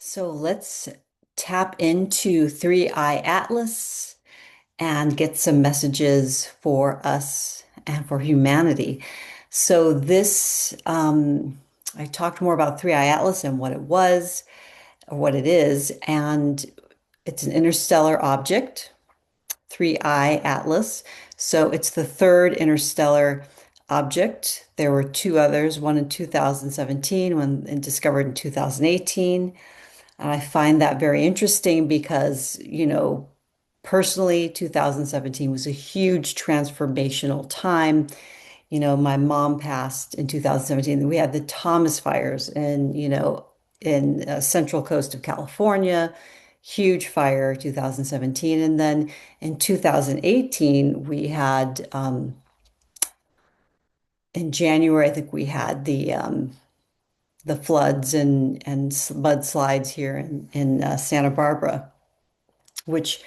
So let's tap into Three Eye Atlas and get some messages for us and for humanity. So I talked more about Three Eye Atlas and what it was or what it is, and it's an interstellar object, Three Eye Atlas. So it's the third interstellar object. There were two others, one in 2017, one discovered in 2018. And I find that very interesting because, personally, 2017 was a huge transformational time. My mom passed in 2017. We had the Thomas fires in central coast of California, huge fire, 2017. And then in 2018, in January, I think we had the floods and mudslides here in Santa Barbara, which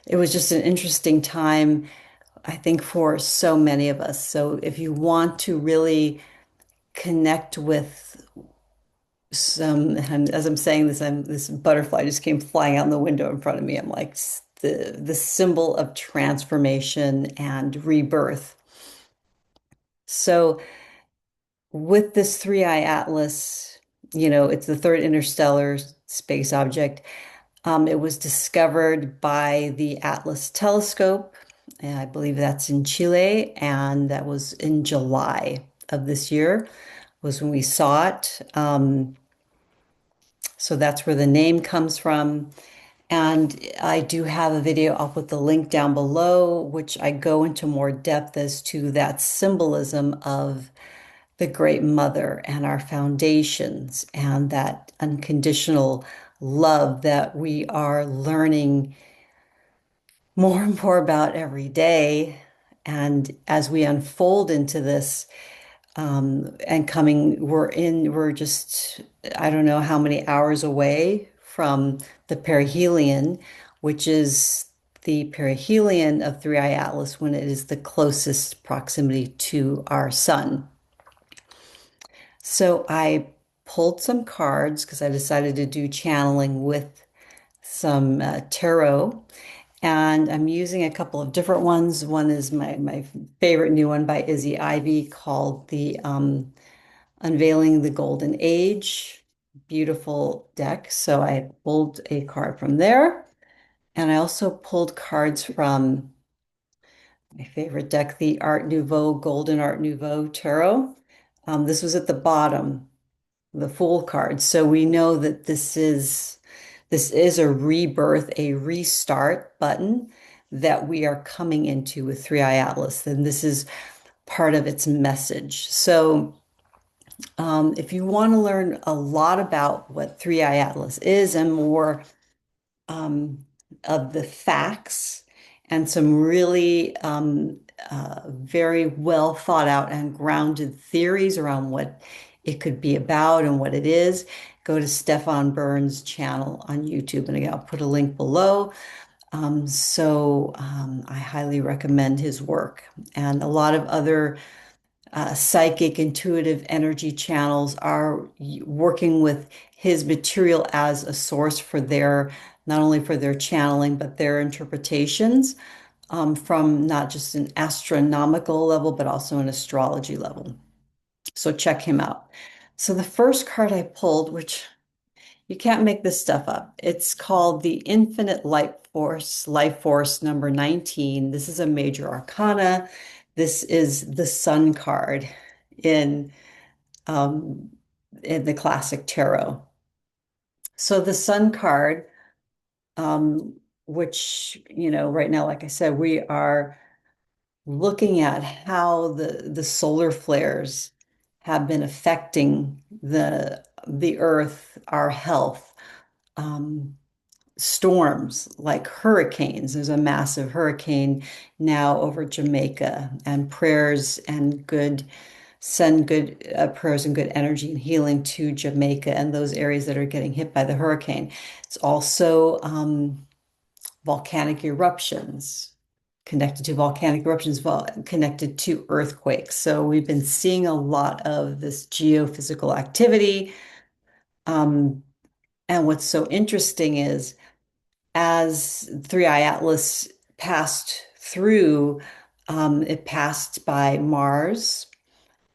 it was just an interesting time, I think, for so many of us. So if you want to really connect with and as I'm saying this, this butterfly just came flying out in the window in front of me. I'm like the symbol of transformation and rebirth. So with this three-eye atlas, it's the third interstellar space object. It was discovered by the Atlas telescope, and I believe that's in Chile, and that was in July of this year was when we saw it. So that's where the name comes from. And I do have a video. I'll put the link down below, which I go into more depth as to that symbolism of the Great Mother and our foundations and that unconditional love that we are learning more and more about every day. And as we unfold into this, and we're just, I don't know how many hours away from the perihelion, which is the perihelion of Three Eye Atlas when it is the closest proximity to our sun. So I pulled some cards because I decided to do channeling with some tarot. And I'm using a couple of different ones. One is my favorite new one by Izzy Ivy called the Unveiling the Golden Age. Beautiful deck. So I pulled a card from there. And I also pulled cards from my favorite deck, the Golden Art Nouveau Tarot. This was at the bottom, the Fool card. So we know that this is a rebirth, a restart button that we are coming into with Three Eye Atlas, and this is part of its message. So, if you want to learn a lot about what Three Eye Atlas is and more um, of the facts and some really very well thought out and grounded theories around what it could be about and what it is, go to Stefan Burns' channel on YouTube. And again, I'll put a link below. I highly recommend his work. And a lot of other psychic, intuitive energy channels are working with his material as a source for not only for their channeling, but their interpretations from not just an astronomical level, but also an astrology level. So check him out. So the first card I pulled, which you can't make this stuff up, it's called the Infinite Life Force number 19. This is a major arcana. This is the Sun card in um, in the classic tarot. So the Sun card, which, right now, like I said, we are looking at how the solar flares have been affecting the earth, our health. Storms like hurricanes. There's a massive hurricane now over Jamaica, and send good prayers and good energy and healing to Jamaica and those areas that are getting hit by the hurricane. It's also volcanic eruptions, connected to earthquakes. So we've been seeing a lot of this geophysical activity. Um, And what's so interesting is as Three Eye Atlas passed through, it passed by Mars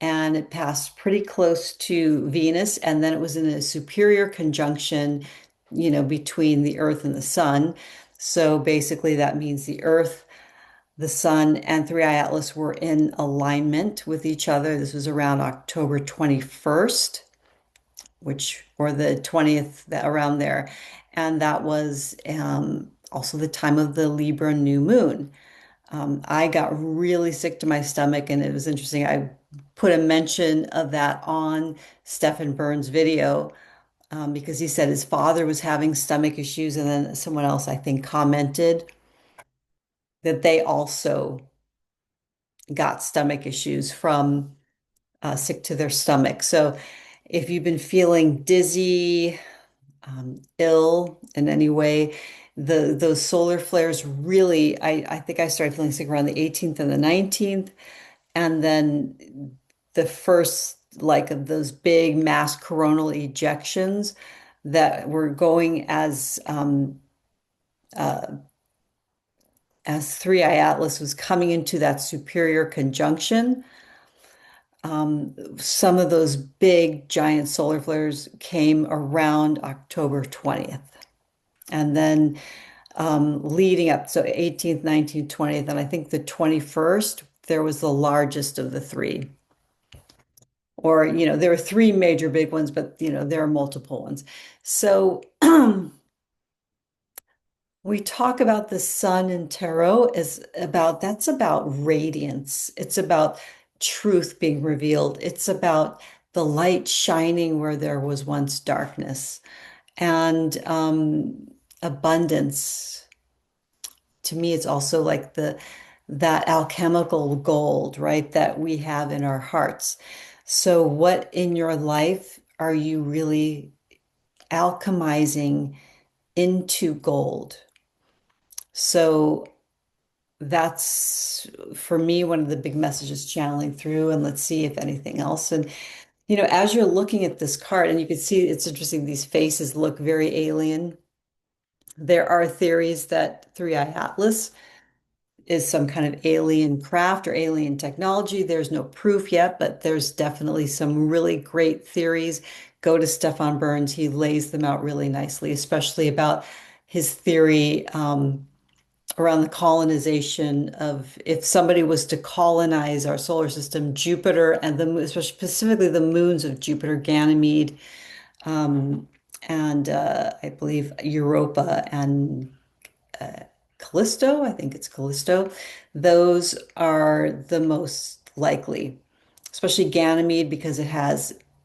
and it passed pretty close to Venus, and then it was in a superior conjunction, between the Earth and the Sun. So basically, that means the Earth, the Sun, and Three Eye Atlas were in alignment with each other. This was around October 21st, which or the 20th, that around there. And that was also the time of the Libra new moon. I got really sick to my stomach, and it was interesting. I put a mention of that on Stephen Burns' video because he said his father was having stomach issues, and then someone else, I think, commented that they also got stomach issues from sick to their stomach. So if you've been feeling dizzy, ill in any way, those solar flares really, I think I started feeling sick around the 18th and the 19th. And then the first, like, of those big mass coronal ejections that were going uh, as Three Eye Atlas was coming into that superior conjunction. Some of those big giant solar flares came around October 20th. And then leading up, so 18th, 19th, 20th, and I think the 21st, there was the largest of the three. Or, there are three major big ones, but, there are multiple ones. So we talk about the sun in tarot that's about radiance. It's about truth being revealed. It's about the light shining where there was once darkness, and abundance. To me, it's also like that alchemical gold, right, that we have in our hearts. So what in your life are you really alchemizing into gold? So that's for me one of the big messages channeling through, and let's see if anything else. And as you're looking at this card, and you can see it's interesting, these faces look very alien. There are theories that Three Eye Atlas is some kind of alien craft or alien technology. There's no proof yet, but there's definitely some really great theories. Go to Stefan Burns, he lays them out really nicely, especially about his theory around the colonization of, if somebody was to colonize our solar system, Jupiter and especially specifically the moons of Jupiter, Ganymede, um, and I believe Europa and Callisto, I think it's Callisto. Those are the most likely, especially Ganymede because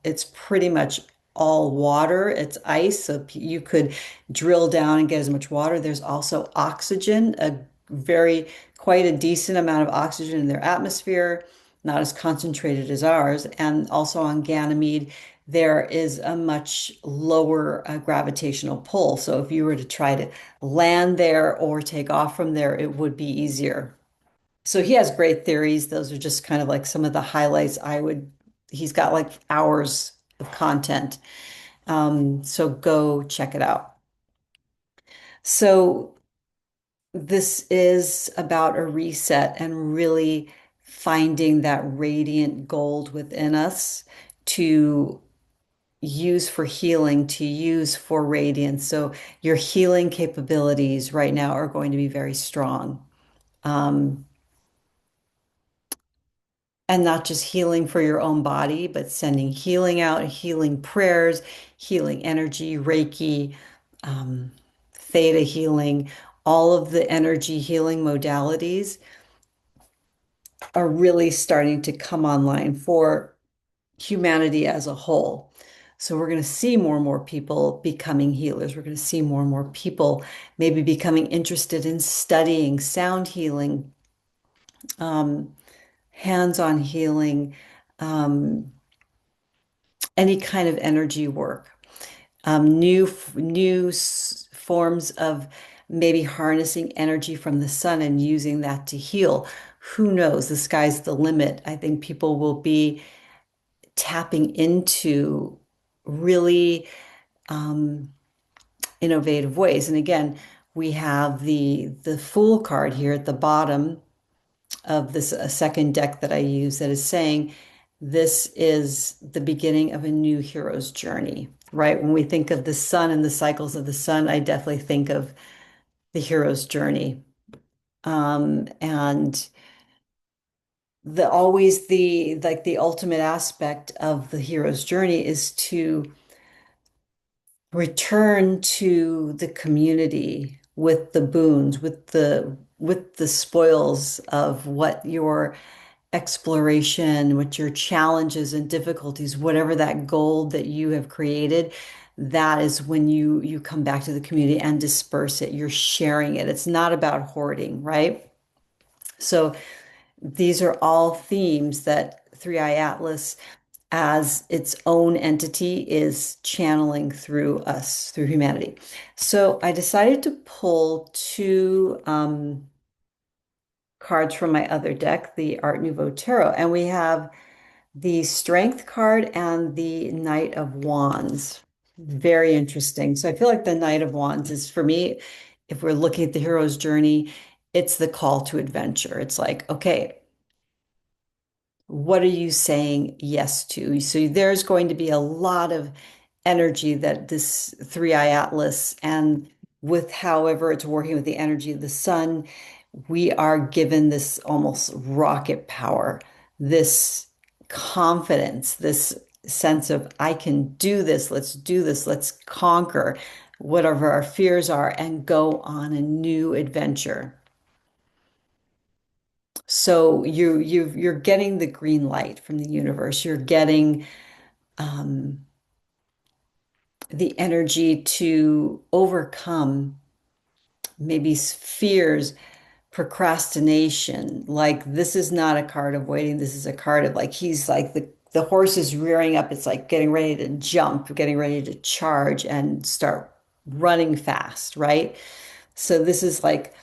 it's pretty much all water. It's ice, so you could drill down and get as much water. There's also oxygen, quite a decent amount of oxygen in their atmosphere, not as concentrated as ours. And also on Ganymede, there is a much lower gravitational pull. So if you were to try to land there or take off from there, it would be easier. So he has great theories. Those are just kind of like some of the highlights he's got like hours of content. So go check it out. So this is about a reset and really finding that radiant gold within us to use for healing, to use for radiance. So your healing capabilities right now are going to be very strong. Um, and not just healing for your own body, but sending healing out, healing prayers, healing energy, Reiki, um, theta healing, all of the energy healing modalities are really starting to come online for humanity as a whole. So we're going to see more and more people becoming healers. We're going to see more and more people maybe becoming interested in studying sound healing, um, hands-on healing, um, any kind of energy work, forms of maybe harnessing energy from the sun and using that to heal. Who knows? The sky's the limit. I think people will be tapping into really, um, innovative ways. And again, we have the Fool card here at the bottom of this second deck that I use that is saying this is the beginning of a new hero's journey, right? When we think of the sun and the cycles of the sun, I definitely think of the hero's journey. And the always the like the ultimate aspect of the hero's journey is to return to the community with the boons, with the spoils of what your exploration, what your challenges and difficulties, whatever that gold that you have created, that is when you come back to the community and disperse it. You're sharing it. It's not about hoarding, right? So these are all themes that Three Eye Atlas as its own entity is channeling through us, through humanity. So I decided to pull two cards from my other deck, the Art Nouveau Tarot, and we have the Strength card and the Knight of Wands. Very interesting. So I feel like the Knight of Wands is for me, if we're looking at the hero's journey, it's the call to adventure. It's like, okay, what are you saying yes to? So there's going to be a lot of energy that this three eye atlas and with however it's working with the energy of the sun, we are given this almost rocket power, this confidence, this sense of I can do this, let's conquer whatever our fears are and go on a new adventure. So you're getting the green light from the universe. You're getting um, the energy to overcome maybe fears, procrastination. Like this is not a card of waiting. This is a card of like he's like the horse is rearing up. It's like getting ready to jump, getting ready to charge and start running fast, right? So this is like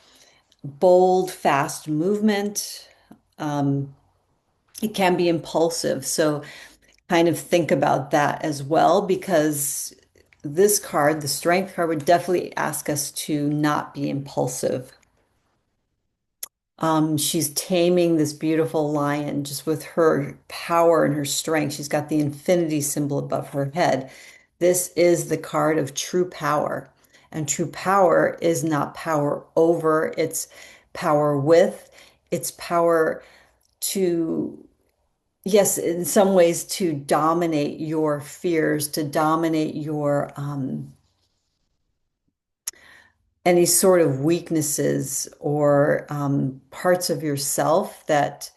bold, fast movement. Um, it can be impulsive. So kind of think about that as well, because this card, the strength card, would definitely ask us to not be impulsive. She's taming this beautiful lion just with her power and her strength. She's got the infinity symbol above her head. This is the card of true power. And true power is not power over, it's power with, it's power to yes, in some ways to dominate your fears, to dominate your any sort of weaknesses or parts of yourself that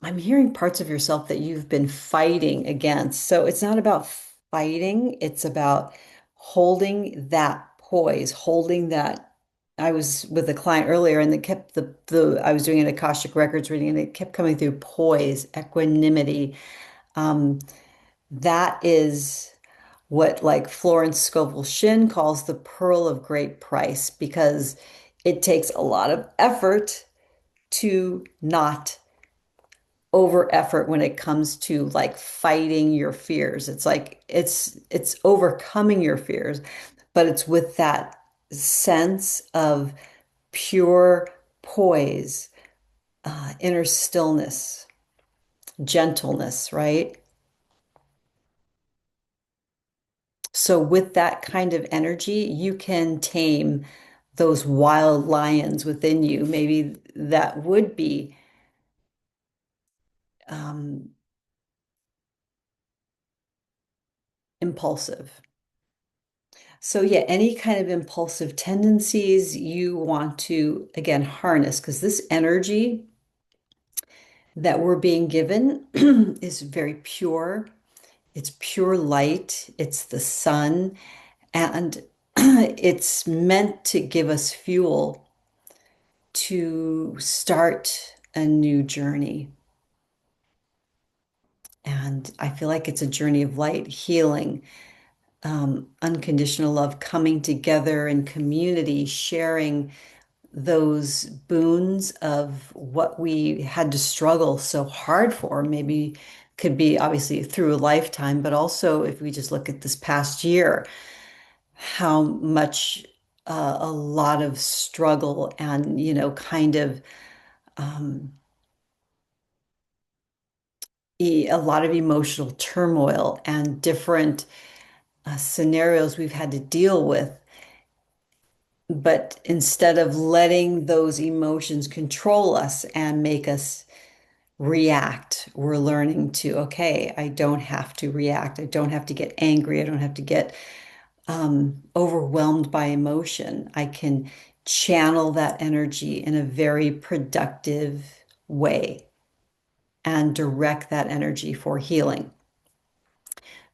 I'm hearing parts of yourself that you've been fighting against. So it's not about fighting, it's about holding that poise, holding that. I was with a client earlier and they kept the I was doing an Akashic Records reading and it kept coming through poise, equanimity. Um, that is what like Florence Scovel Shinn calls the pearl of great price because it takes a lot of effort to not over effort when it comes to like fighting your fears. It's like it's overcoming your fears, but it's with that sense of pure poise, inner stillness, gentleness, right? So with that kind of energy, you can tame those wild lions within you. Maybe that would be um, impulsive. So yeah, any kind of impulsive tendencies you want to, again, harness because this energy that we're being given is very pure. It's pure light. It's the sun. And it's meant to give us fuel to start a new journey. And I feel like it's a journey of light, healing, unconditional love, coming together in community, sharing those boons of what we had to struggle so hard for. Maybe could be obviously through a lifetime, but also if we just look at this past year, how much a lot of struggle and, kind of um, a lot of emotional turmoil and different scenarios we've had to deal with. But instead of letting those emotions control us and make us react, we're learning to, okay, I don't have to react. I don't have to get angry. I don't have to get overwhelmed by emotion. I can channel that energy in a very productive way and direct that energy for healing.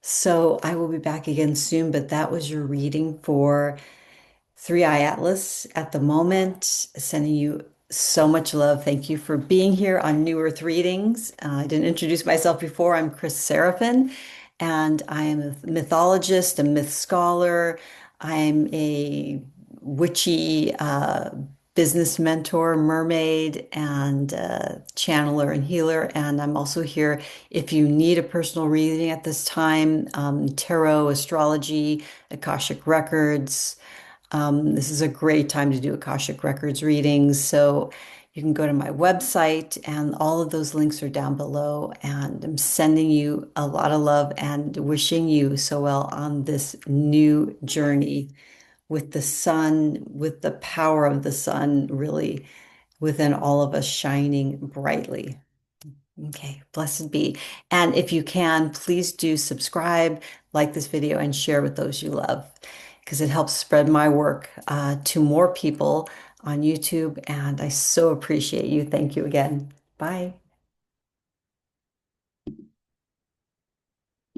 So I will be back again soon, but that was your reading for Three Eye Atlas at the moment. Sending you so much love. Thank you for being here on New Earth Readings. I didn't introduce myself before. I'm Chris Seraphin, and I am a mythologist, a myth scholar. I'm a witchy business mentor, mermaid, and channeler and healer. And I'm also here if you need a personal reading at this time, tarot, astrology, Akashic records. This is a great time to do Akashic Records readings. So you can go to my website, and all of those links are down below. And I'm sending you a lot of love and wishing you so well on this new journey with the sun, with the power of the sun really within all of us shining brightly. Okay, blessed be. And if you can, please do subscribe, like this video, and share with those you love, because it helps spread my work to more people on YouTube. And I so appreciate you. Thank you again. Bye.